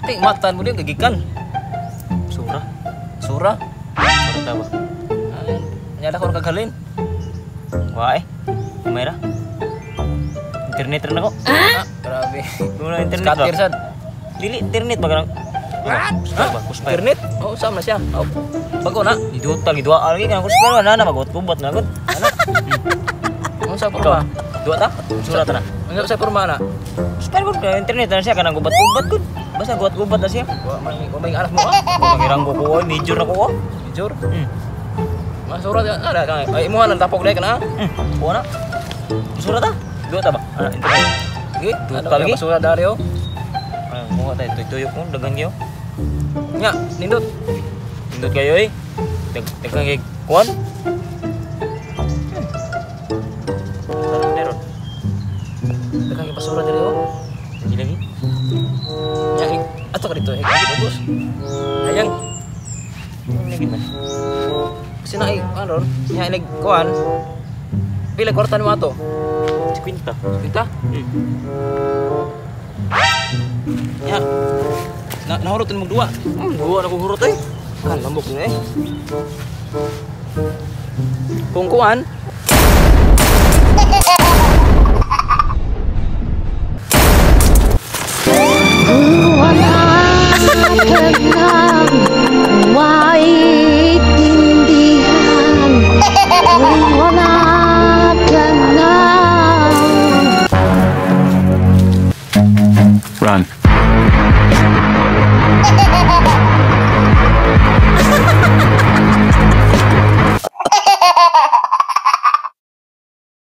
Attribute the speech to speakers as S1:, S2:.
S1: Ti matan mo din gagikan.
S2: Surah.
S1: Surah.
S2: Surah daw.
S1: Nyada ko kagalin.
S2: Wah, kamera. Internet rin ako.
S1: Grabe.
S2: Wala internet
S1: Skater
S2: ba?
S1: sad.
S2: Dili internet ba kanang? Kuspay.
S1: Internet? Oh, sama siya. Oh. Bago na.
S2: Idutang idua lagi kan kuspay na magot-kubot na gud. Ana.
S1: Ano sa
S2: Ikaw.
S1: porma?
S2: Dua ta? Surah ta na.
S1: Ano sa porma na?
S2: Kuspay gud ka internet na siya kanang gubat-gubat gud. Basta gubat-gubat na siya.
S1: Wa may anak mo ah.
S2: Pangirang ko ko, major na ko.
S1: Jujur. Masura ada kan. Ay imuhan ang tapok dai kana.
S2: Kuha na. Surah ta? Dua ta ba? Ana internet.
S1: Gi,
S2: Dua
S1: ada
S2: lagi?
S1: masura dario.
S2: Kuha tayo tuyok mo dagan kayo.
S1: Nya, nindot.
S2: Indot kayo eh. Tegang kay kuan. Meron.
S1: Dagang pasura dario.
S2: Lagi.
S1: Nya, ato ka dito. Bagus. Hayang
S2: Lagi na.
S1: kasi na ano, nya inig kuan. Pila kwarta mo ato?
S2: 50.
S1: Kita? Ya. Nahurutin mo dua.
S2: Dua na ko hurot eh.
S1: Kan lambok ni eh. Kung kuan